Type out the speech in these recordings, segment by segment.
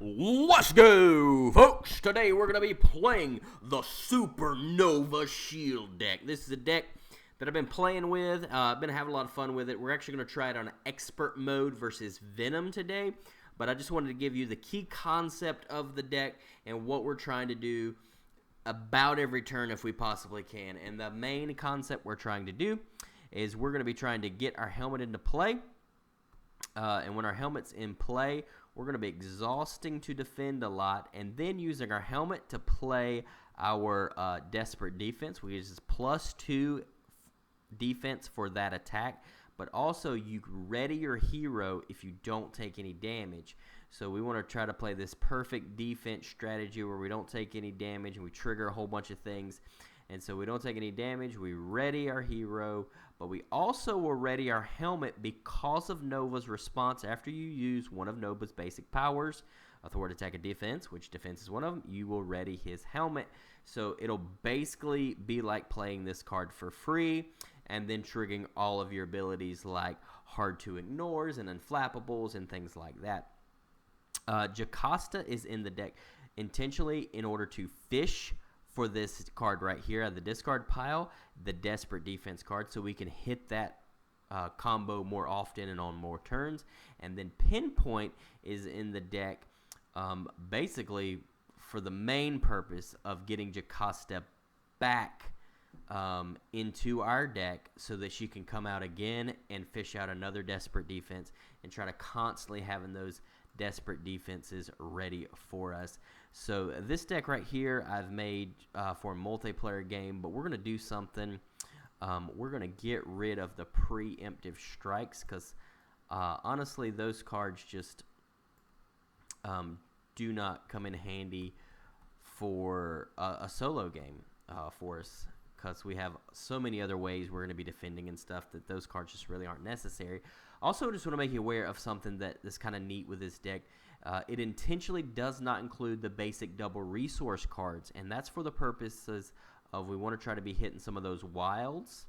Let's go, folks! Today we're going to be playing the Supernova Shield deck. This is a deck that I've been playing with. I've been having a lot of fun with it. We're actually going to try it on Expert Mode versus Venom today. But I just wanted to give you the key concept of the deck and what we're trying to do about every turn if we possibly can. And the main concept we're trying to do is we're going to be trying to get our helmet into play. And when our helmet's in play, we're going to be exhausting to defend a lot, and then using our helmet to play our desperate defense. We use this +2 defense for that attack, but also you ready your hero if you don't take any damage. So we want to try to play this perfect defense strategy where we don't take any damage and we trigger a whole bunch of things. And so we don't take any damage, we ready our hero, but we also will ready our helmet because of Nova's response. After you use one of Nova's basic powers, authority, attack, and defense, which defense is one of them, you will ready his helmet. So it'll basically be like playing this card for free and then triggering all of your abilities like hard to ignores and unflappables and things like that. Jocasta is in the deck intentionally in order to fish for this card right here at the discard pile, the desperate defense card, so we can hit that combo more often and on more turns. And then Pinpoint is in the deck basically for the main purpose of getting Jocasta back into our deck so that she can come out again and fish out another desperate defense and try to constantly having those desperate defenses ready for us. So this deck right here I've made for a multiplayer game, but we're going to do something. We're going to get rid of the preemptive strikes because honestly those cards just do not come in handy for a solo game for us, because we have so many other ways we're going to be defending and stuff that those cards just really aren't necessary. Also, just want to make you aware of something that's kind of neat with this deck. It intentionally does not include the basic double resource cards, and that's for the purposes of we want to try to be hitting some of those wilds,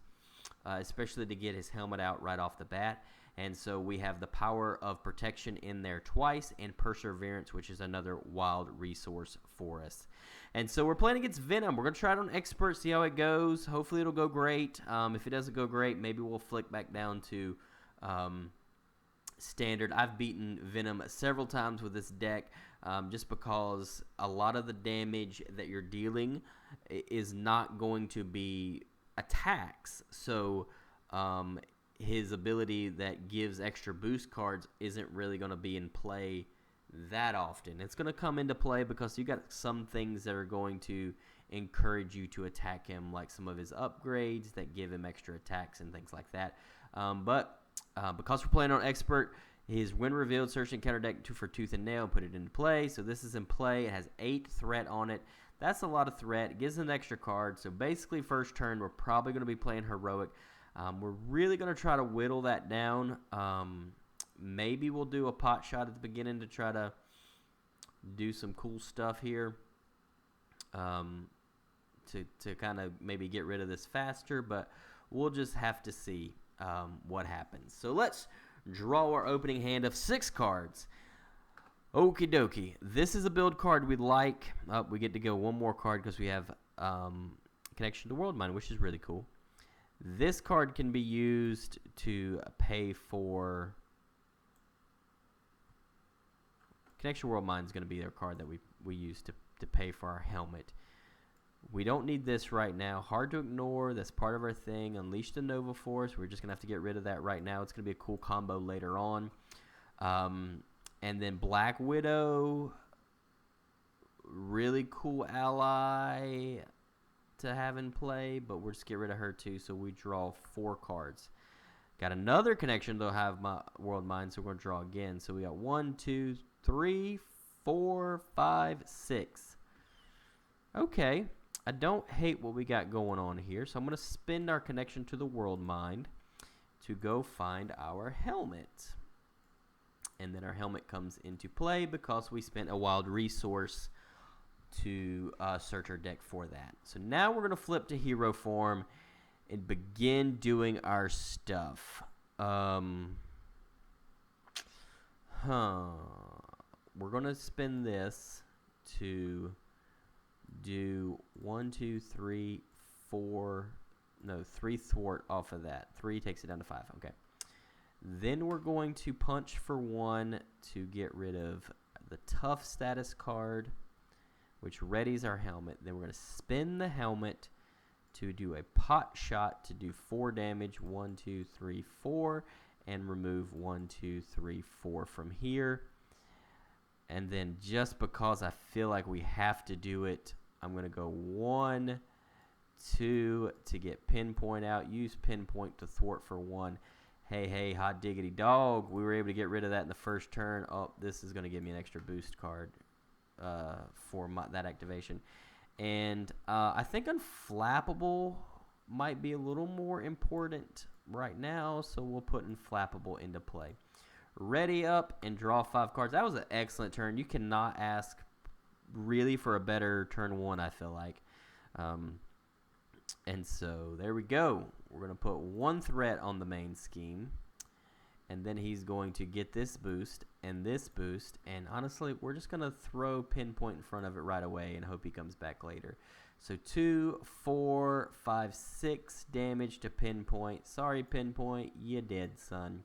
especially to get his helmet out right off the bat. And so we have the power of protection in there twice, and perseverance, which is another wild resource for us. And so we're playing against Venom. We're going to try it on Expert, see how it goes. Hopefully it'll go great. If it doesn't go great, maybe we'll flick back down to Standard. I've beaten Venom several times with this deck just because a lot of the damage that you're dealing is not going to be attacks. So his ability that gives extra boost cards isn't really going to be in play that often. It's going to come into play because you got some things that are going to encourage you to attack him, like some of his upgrades that give him extra attacks and things like that. But because we're playing on Expert, his when revealed, search and counter deck for Tooth and Nail, put it into play. So this is in play. It has 8 threat on it. That's a lot of threat. It gives an extra card. So basically, first turn, we're probably going to be playing Heroic. We're really going to try to whittle that down. Maybe we'll do a pot shot at the beginning to try to do some cool stuff here to kind of maybe get rid of this faster. But we'll just have to see what happens. So let's draw our opening hand of 6 cards. Okie dokie. This is a build card we like. We get to go one more card because we have Connection to World Mind, which is really cool. This card can be used to pay for... Connection World Mind is going to be their card that we use to pay for our helmet. We don't need this right now. Hard to ignore. That's part of our thing. Unleash the Nova Force. We're just going to have to get rid of that right now. It's going to be a cool combo later on. And then Black Widow. Really cool ally to have in play, but we'll just get rid of her too. So we draw 4 cards. Got another connection to have my World Mind, so we're going to draw again. So we got 1, 2, 3, 4, 5, 6. Okay. I don't hate what we got going on here, so I'm going to spend our connection to the World Mind to go find our helmet. And then our helmet comes into play because we spent a wild resource to search our deck for that. So now we're going to flip to hero form and begin doing our stuff. we're going to spend this to do 1, 2, 3, 4, no, 3 thwart off of that. 3 takes it down to 5. Okay. Then we're going to punch for 1 to get rid of the tough status card, which readies our helmet. Then we're going to spin the helmet to do a pot shot to do 4 damage. 1, 2, 3, 4. And remove 1, 2, 3, 4 from here. And then just because I feel like we have to do it, I'm going to go 1, 2 to get pinpoint out. Use pinpoint to thwart for 1. Hey, hot diggity dog. We were able to get rid of that in the first turn. Oh, this is going to give me an extra boost card for that activation. And I think Unflappable might be a little more important right now, so we'll put Unflappable into play. Ready up and draw 5 cards. That was an excellent turn. You cannot ask really for a better turn 1, I feel like. And so there we go. We're going to put 1 threat on the main scheme. And then he's going to get this boost and this boost. And honestly, we're just going to throw pinpoint in front of it right away and hope he comes back later. So 2, 4, 5, 6 damage to pinpoint. Sorry, pinpoint. You dead, son.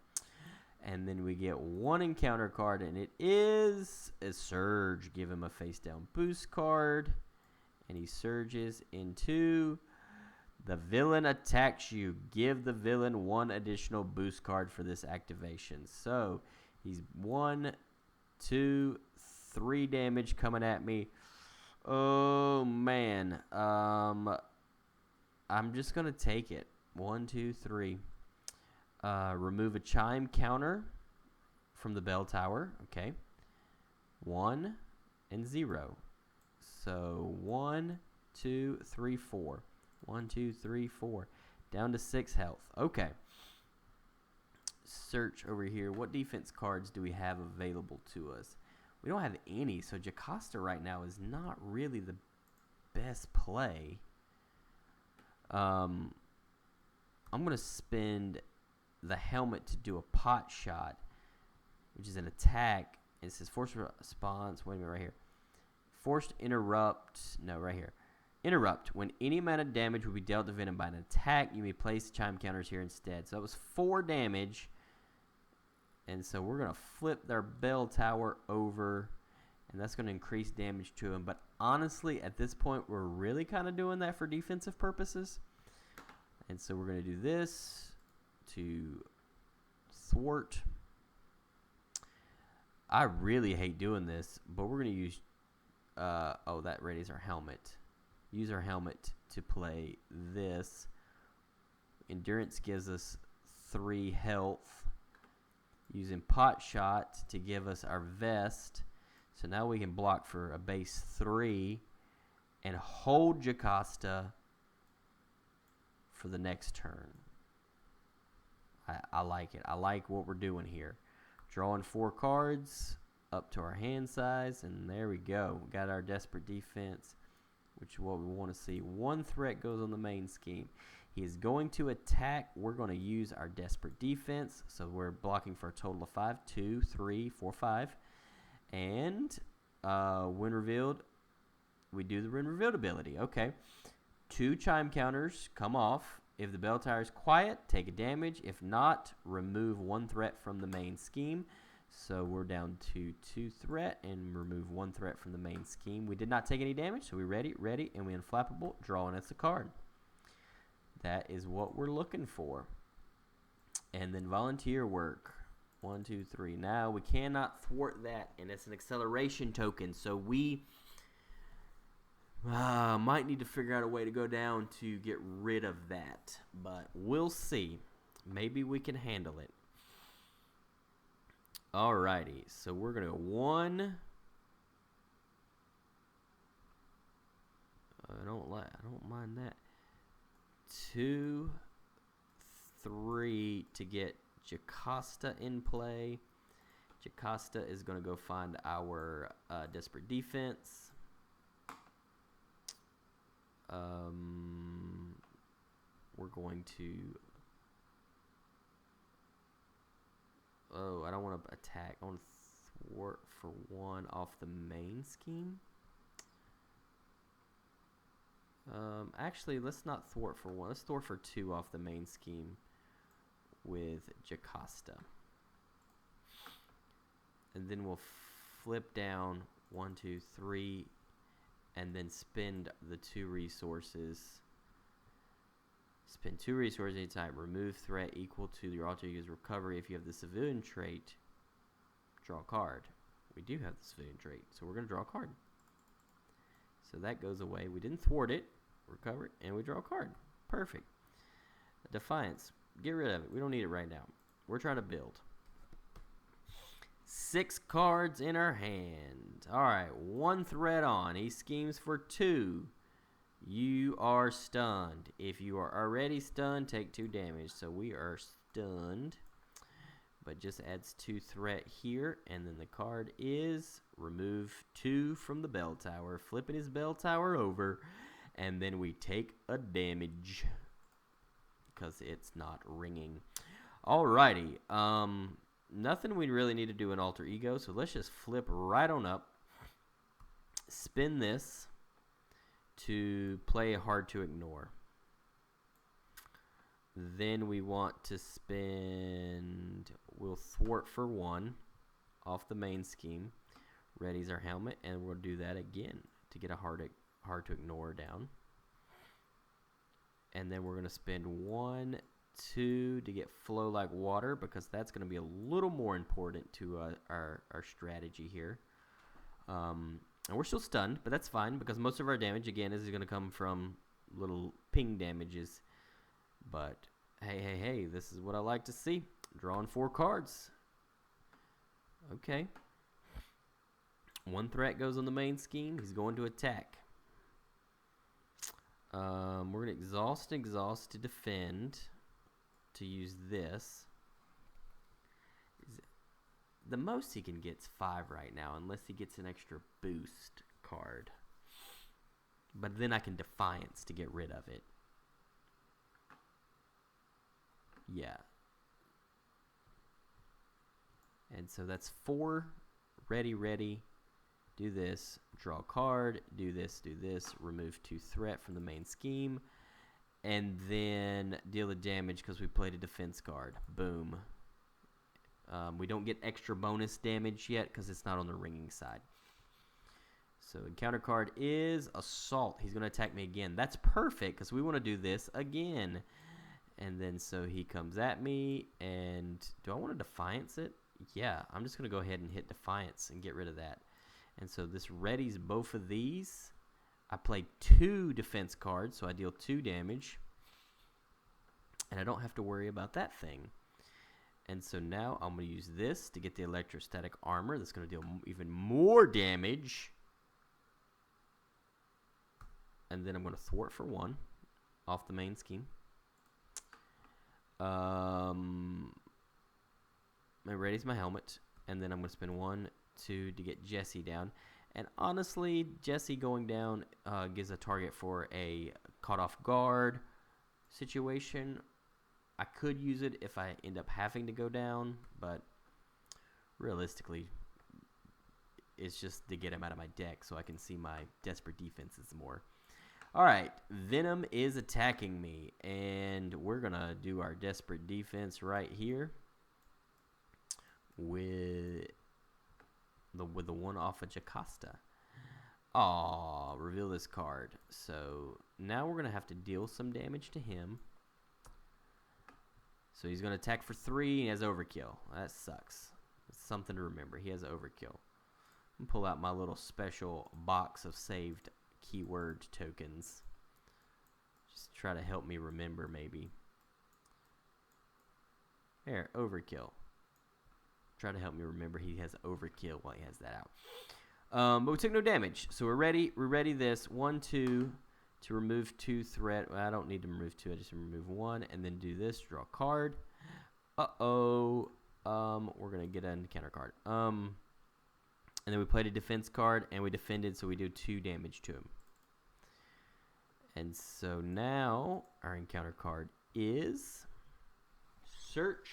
And then we get 1 encounter card, and it is a Surge. Give him a face-down boost card. And he surges into the villain attacks you. Give the villain 1 additional boost card for this activation. So he's 1, 2, 3 damage coming at me. Oh, man. I'm just going to take it. 1, 2, 3. Remove a chime counter from the bell tower. Okay. 1 and 0. So 1, 2, 3, 4. 1, 2, 3, 4. Down to 6 health. Okay. Search over here. What defense cards do we have available to us? We don't have any, so Jocasta right now is not really the best play. I'm going to spend the helmet to do a pot shot, which is an attack. It says forced response. Wait a minute, right here. Forced interrupt. No, right here. Interrupt. When any amount of damage will be dealt to Venom by an attack, you may place chime counters here instead. So that was 4 damage. And so we're going to flip their bell tower over, and that's going to increase damage to him. But honestly, at this point, we're really kind of doing that for defensive purposes. And so we're going to do this to thwart. I really hate doing this, but we're going to use, oh, that readies our helmet. Use our helmet to play this. Endurance gives us 3 health. Using pot shot to give us our vest. So now we can block for a base 3 and hold Jocasta for the next turn. I like it. I like what we're doing here. Drawing 4 cards up to our hand size, and there we go. We got our desperate defense, which is what we want to see. 1 threat goes on the main scheme. He is going to attack. We're going to use our desperate defense. So we're blocking for a total of 5. 2, 3, 4, 5. And when revealed, we do the when revealed ability. Okay. 2 chime counters come off. If the bell tower is quiet, take a damage. If not, remove 1 threat from the main scheme. So we're down to 2 threat and remove 1 threat from the main scheme. We did not take any damage, so we ready, and we Unflappable, drawing us a card. That is what we're looking for. And then volunteer work. 1, 2, 3. Now we cannot thwart that, and it's an acceleration token. So we might need to figure out a way to go down to get rid of that. But we'll see. Maybe we can handle it. Alrighty. So we're going to go 1. I don't mind that. 2, 3 to get Jocasta in play. Jocasta is going to go find our desperate defense. We're going to... Oh, I don't want to attack. I want to thwart for 1 off the main scheme. Actually, let's not thwart for 1. Let's thwart for 2 off the main scheme with Jocasta. And then we'll flip down 1, 2, 3, and then spend the 2 resources. Spend 2 resources anytime. Remove threat equal to your alter ego's recovery. If you have the civilian trait, draw a card. We do have the civilian trait, so we're going to draw a card. So that goes away. We didn't thwart it, recover it, and we draw a card. Perfect. Defiance. Get rid of it. We don't need it right now. We're trying to build. 6 cards in our hand. All right, 1 threat on. He schemes for 2. You are stunned. If you are already stunned, take 2 damage. So we are stunned, but just adds 2 threat here. And then the card is remove 2 from the bell tower, flipping his bell tower over, and then we take a damage because it's not ringing. Alrighty. Nothing we really need to do in alter ego, so let's just flip right on up. Spin this to play hard to ignore. Then we want to spend, we'll thwart for 1 off the main scheme. Ready's our helmet, and we'll do that again to get a hard to ignore down. And then we're going to spend 1, 2 to get flow like water, because that's going to be a little more important to our strategy here. And we're still stunned, but that's fine, because most of our damage, again, is going to come from little ping damages. But hey, this is what I like to see. Drawing 4 cards. Okay. 1 threat goes on the main scheme. He's going to attack. We're going to exhaust to defend, to use this. The most he can get's 5 right now, unless he gets an extra boost card. But then I can Defiance to get rid of it. Yeah. And so that's 4. Ready. Do this. Draw a card. Do this. Remove 2 threat from the main scheme. And then deal the damage because we played a defense card. Boom. We don't get extra bonus damage yet because it's not on the ringing side. So encounter card is Assault. He's going to attack me again. That's perfect because we want to do this again. And then so he comes at me. And do I want to Defiance it? Yeah, I'm just going to go ahead and hit Defiance and get rid of that. And so this readies both of these. I play 2 defense cards, so I deal 2 damage. And I don't have to worry about that thing. And so now I'm going to use this to get the electrostatic armor. That's going to deal even more damage. And then I'm going to thwart for 1 off the main scheme. My ready's my helmet. And then I'm going to spend 1, 2 to get Jesse down. And honestly, Jesse going down gives a target for a caught off guard situation. I could use it if I end up having to go down, but realistically, it's just to get him out of my deck so I can see my desperate defenses more. All right, Venom is attacking me, and we're going to do our desperate defense right here with the 1 off of Jocasta. Aw, reveal this card. So now we're going to have to deal some damage to him. So he's going to attack for 3, and he has overkill. That sucks. It's something to remember. He has overkill. I'm pull out my little special box of saved keyword tokens. Just try to help me remember, maybe. There, overkill. Try to help me remember he has overkill while he has that out. But we took no damage. So we're ready. We're ready this. 1, 2 to remove 2 threat. Well, I don't need to remove 2. I just remove 1. And then do this. Draw a card. Uh-oh. We're going to get an encounter card. And then we played a defense card. And we defended, so we do 2 damage to him. And so now our encounter card is Search.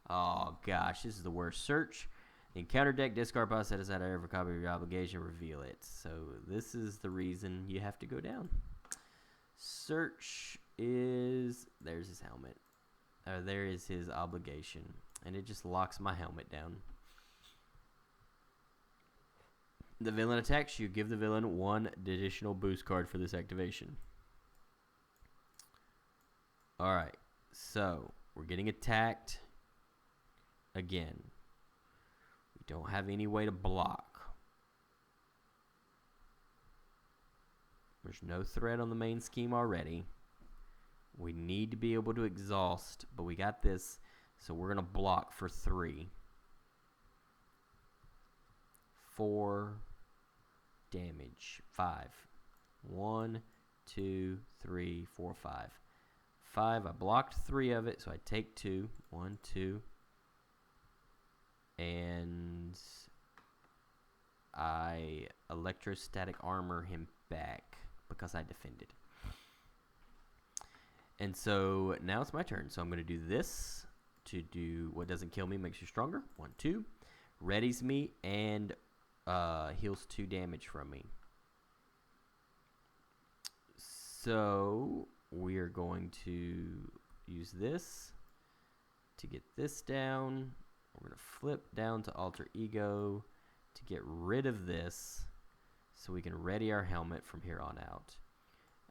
Oh, gosh. This is the worst. Search. Encounter deck, discard pile, set aside every copy of your obligation, reveal it. So this is the reason you have to go down. Search is, there's his helmet. There is his obligation. And it just locks my helmet down. The villain attacks you. Give the villain 1 additional boost card for this activation. Alright, so we're getting attacked again. We don't have any way to block. There's no threat on the main scheme already. We need to be able to exhaust, but we got this, so we're going to block for 3. 4 damage. 5. 1, 2, 3, 4, 5. 5. I blocked 3 of it, so I take 2. 1, 2. And I electrostatic armor him back because I defended. And so now it's my turn. So I'm going to do this to do what doesn't kill me, makes you stronger. 1, 2. Readies me and heals 2 damage from me. So we are going to use this to get this down. We're going to flip down to Alter Ego to get rid of this so we can ready our helmet from here on out.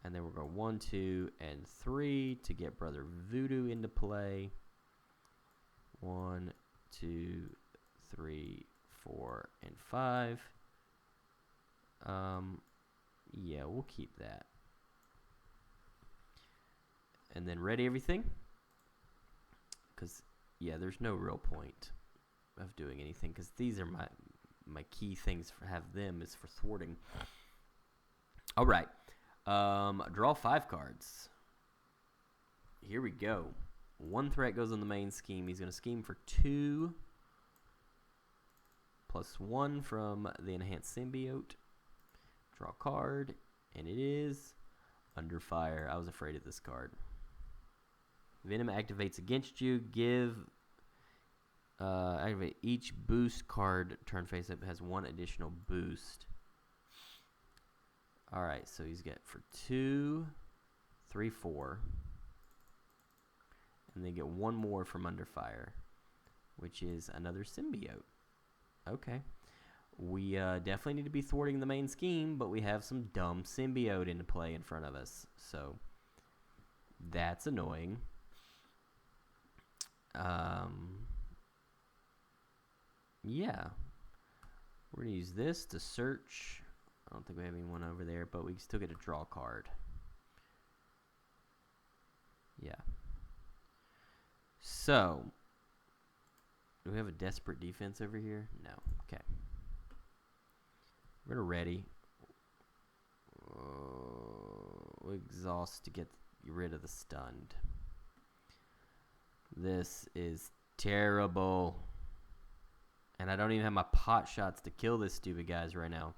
And then we're going 1, 2, and 3 to get Brother Voodoo into play. 1, 2, 3, 4, and 5. Yeah, we'll keep that. And then ready everything. Because, yeah, there's no real point of doing anything. Because these are my key things for have them is for thwarting. All right. Draw 5 cards. Here we go. 1 threat goes on the main scheme. He's going to scheme for 2. Plus 1 from the Enhanced Symbiote. Draw a card. And it is Under Fire. I was afraid of this card. Venom activates against you. Activate each boost card turn face up has 1 additional boost. Alright, so he's got for 2, 3, 4. And they get 1 more from Under Fire, which is another symbiote. Okay. We definitely need to be thwarting the main scheme, but we have some dumb symbiote into play in front of us. So that's annoying. Yeah. We're going to use this to search. I don't think we have anyone over there, but we still get to draw a card. Yeah. So, do we have a desperate defense over here? No. Okay. We're going to ready. We'll exhaust to get rid of the stunned. This is terrible. And I don't even have my pot shots to kill this stupid guys right now.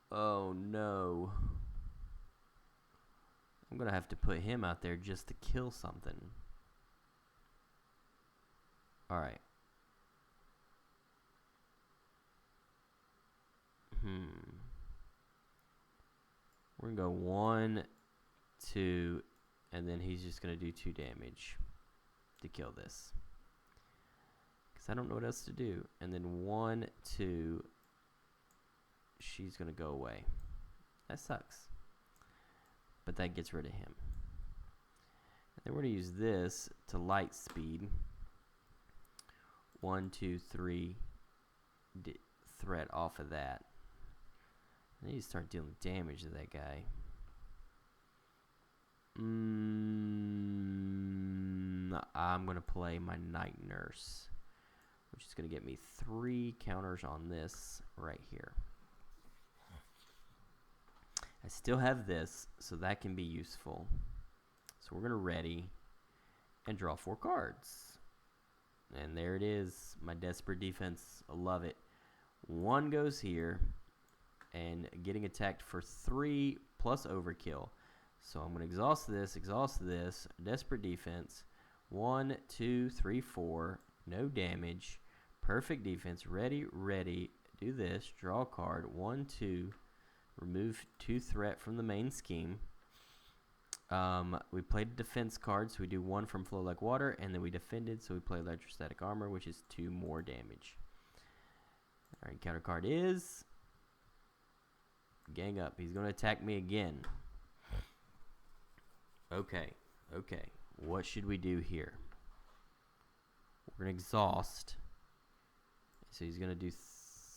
Oh no. I'm going to have to put him out there just to kill something. Alright. We're going to go 1, 2, and then he's just going to do 2 damage to kill this. Because I don't know what else to do. And then 1, 2, she's going to go away. That sucks. But that gets rid of him. And then we're going to use this to light speed. 1, 2, 3 threat off of that. I need to start dealing damage to that guy. I'm going to play my Night Nurse, which is going to get me 3 counters on this right here. I still have this, so that can be useful. So we're going to ready and draw 4 cards. And there it is, my desperate defense. I love it. 1 goes here, and getting attacked for 3 plus overkill. So I'm going to exhaust this, desperate defense. 1, 2, 3, 4. No damage. Perfect defense. Ready, ready. Do this. Draw a card. 1, 2. Remove 2 threat from the main scheme. We played a defense card, so we do 1 from Flow Like Water, and then we defended, so we play Electrostatic Armor, which is 2 more damage. Alright, counter card is... Gang up. He's going to attack me again. Okay, okay. What should we do here? We're going to exhaust. So he's going to do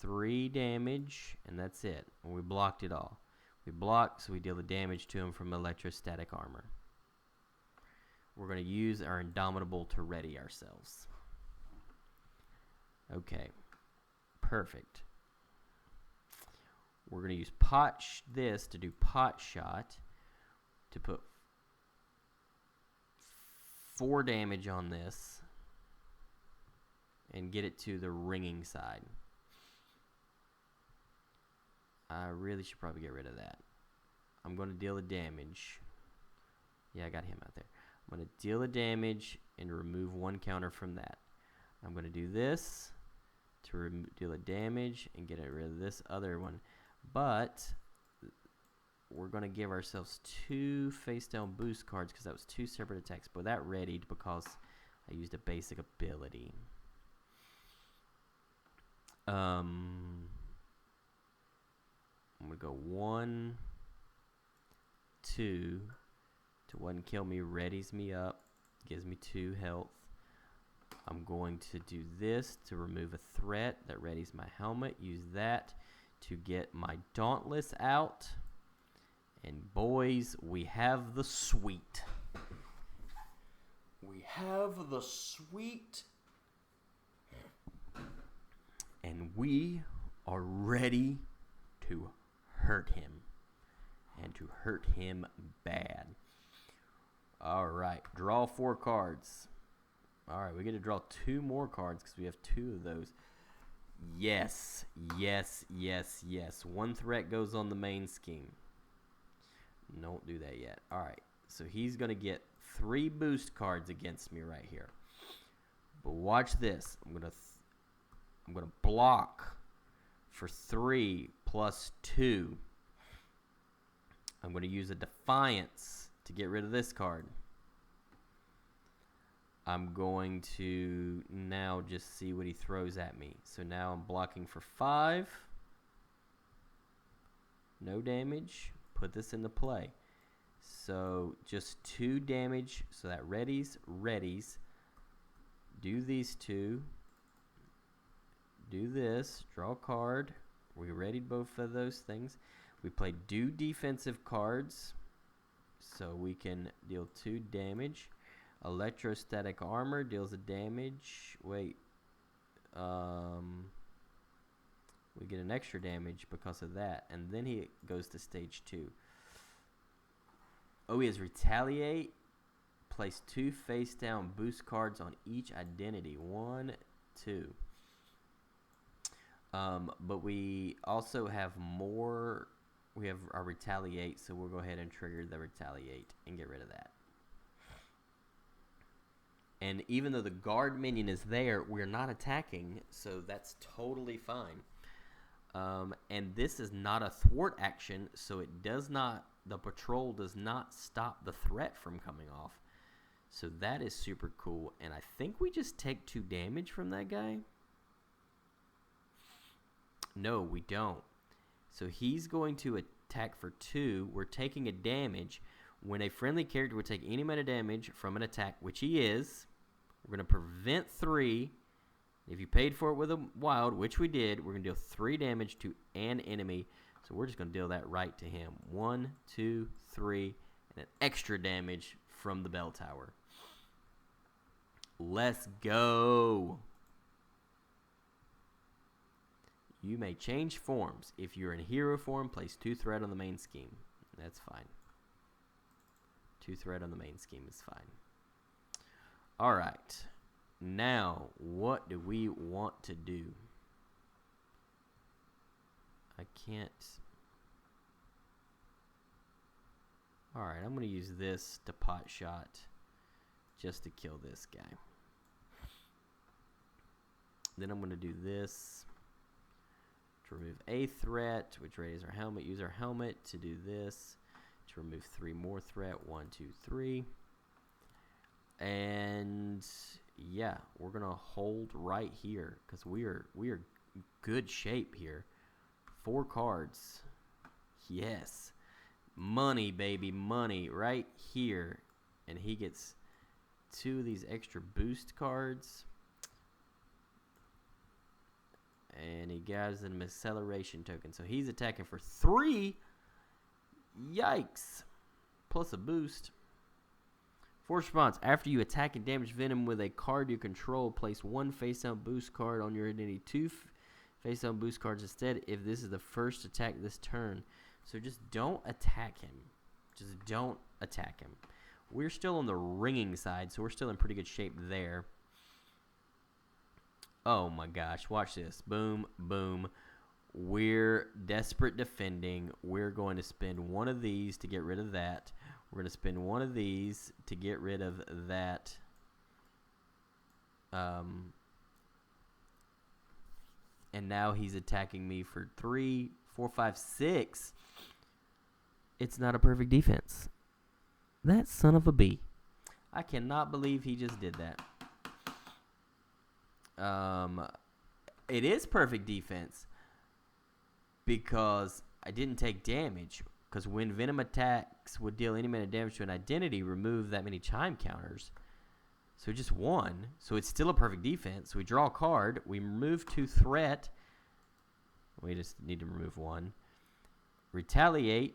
3 damage, and that's it. And we blocked it all. We block, so we deal the damage to him from Electrostatic Armor. We're going to use our Indomitable to ready ourselves. Okay. Perfect. We're going to use this to do Pot Shot to put 4 damage on this and get it to the ringing side. I really should probably get rid of that. I'm going to deal the damage. Yeah, I got him out there. I'm going to deal the damage and remove 1 counter from that. I'm going to do this to deal the damage and get rid of this other one. But we're going to give ourselves 2 face down boost cards because that was 2 separate attacks. But that readied because I used a basic ability. I'm going to go 1, 2, to 1 kill me, readies me up, gives me 2 health. I'm going to do this to remove a threat that readies my helmet, use that to get my Dauntless out. And boys, we have the sweet. We have the sweet. And we are ready to hurt him, and to hurt him bad. Alright, draw 4 cards. Alright, we get to draw 2 more cards because we have 2 of those. Yes, yes, yes, yes. 1 threat goes on the main scheme. Don't do that yet. Alright, so he's going to get 3 boost cards against me right here. But watch this. I'm going to block for 3 plus 2. I'm going to use a Defiance to get rid of this card. I'm going to now just see what he throws at me. So now I'm blocking for 5. No damage. Put this into play. So just 2 damage. So that readies. Do these 2. Do this. Draw a card. We readied both of those things. We play 2 defensive cards. So we can deal 2 damage. Electrostatic Armor deals a damage. Wait. We get an extra damage because of that. And then he goes to stage 2. Oh, he has Retaliate. Place 2 face down boost cards on each identity. 1, 2. But we also have more. We have our Retaliate, so we'll go ahead and trigger the Retaliate and get rid of that. And even though the guard minion is there, we're not attacking, so that's totally fine. And this is not a thwart action, so it does not. The patrol does not stop the threat from coming off. So that is super cool. And I think we just take 2 damage from that guy. No, we don't. So he's going to attack for 2. We're taking a damage. When a friendly character would take any amount of damage from an attack, which he is, we're going to prevent 3. If you paid for it with a wild, which we did, we're going to deal 3 damage to an enemy. So we're just going to deal that right to him. 1, 2, 3, and an extra damage from the bell tower. Let's go. You may change forms. If you're in hero form, place 2 threat on the main scheme. That's fine. 2 threat on the main scheme is fine. Alright. Now, what do we want to do? I can't. Alright, I'm going to use this to pot shot just to kill this guy. Then I'm going to do this to remove a threat, which raises our helmet. Use our helmet to do this to remove 3 more threat. 1, 2, 3. And yeah, we're going to hold right here because we are good shape here. 4 cards. Yes. Money, baby, money right here. And he gets 2 of these extra boost cards. And he gives an acceleration token. So he's attacking for 3. Yikes. Plus a boost. Force response. After you attack and damage Venom with a card you control, place 1 face-down boost card on your identity. 2 face-down boost cards instead if this is the first attack this turn. So just don't attack him. Just don't attack him. We're still on the ringing side, so we're still in pretty good shape there. Oh my gosh, watch this. Boom, boom. We're desperate defending. We're going to spend 1 of these to get rid of that. We're going to spend 1 of these to get rid of that. And now he's attacking me for 3, 4, 5, 6. It's not a perfect defense. That son of a bee. I cannot believe he just did that. It is perfect defense because I didn't take damage. Because when Venom attacks would deal any amount of damage to an identity, remove that many chime counters. So just 1. So it's still a perfect defense. We draw a card. We remove 2 threat. We just need to remove 1. Retaliate.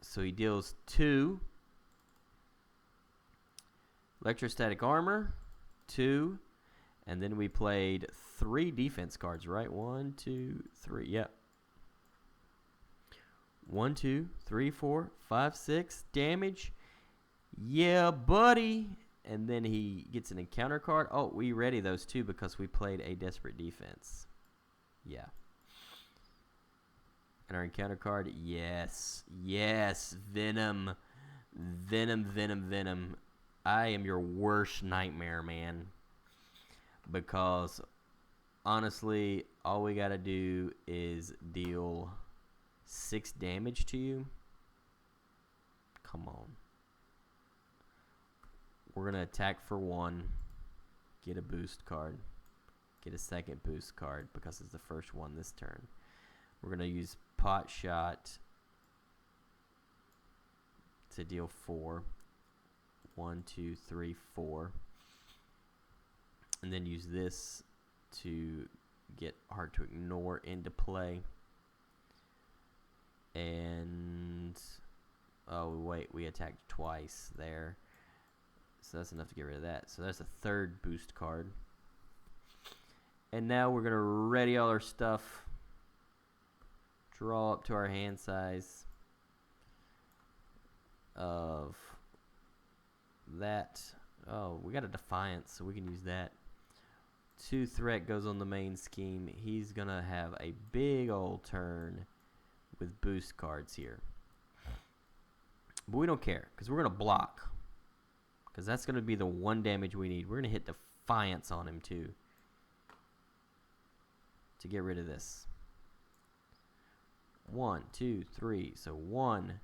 So he deals 2. Electrostatic armor. 2. And then we played 3 defense cards, right? 1, 2, 3. Yep. 1, 2, 3, 4, 5, 6. Damage. Yeah, buddy. And then he gets an encounter card. Oh, we ready those 2 because we played a desperate defense. Yeah. And our encounter card, yes. Yes, Venom. Venom, Venom, Venom. I am your worst nightmare, man. Because, honestly, all we got to do is deal 6 damage to you. Come on. We're going to attack for 1. Get a boost card. Get a second boost card because it's the first one this turn. We're going to use Pot Shot to deal 4. 1, 2, 3, 4. And then use this to get Hard to Ignore into play. And, oh, wait, we attacked twice there. So that's enough to get rid of that. So that's a 3rd boost card. And now we're going to ready all our stuff. Draw up to our hand size of that. Oh, we got a Defiance, so we can use that. 2 threat goes on the main scheme. He's going to have a big old turn with boost cards here. But we don't care because we're going to block. Because that's going to be the 1 damage we need. We're going to hit Defiance on him too. To get rid of this. 1, 2, 3. So 1,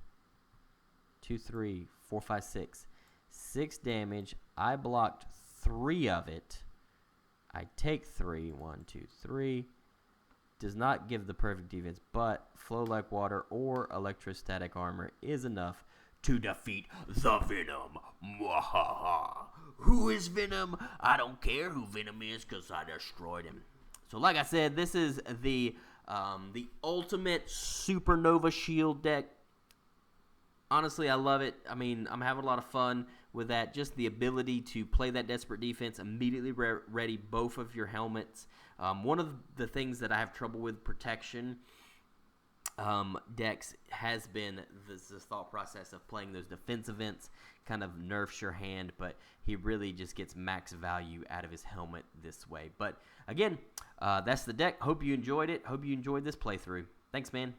2, 3, 4, 5, 6. 6 damage. I blocked 3 of it. I take 3. 1, 2, 3. Does not give the perfect defense, but Flow Like Water or Electrostatic Armor is enough to defeat the Venom. Mwahaha. Who is Venom? I don't care who Venom is because I destroyed him. So like I said, this is the ultimate Supernova Shield deck. Honestly, I love it. I mean, I'm having a lot of fun with that. Just the ability to play that desperate defense, immediately ready both of your helmets. One of the things that I have trouble with protection decks has been this thought process of playing those defense events. Kind of nerfs your hand, but he really just gets max value out of his helmet this way. But again, that's the deck. Hope you enjoyed it. Hope you enjoyed this playthrough. Thanks, man.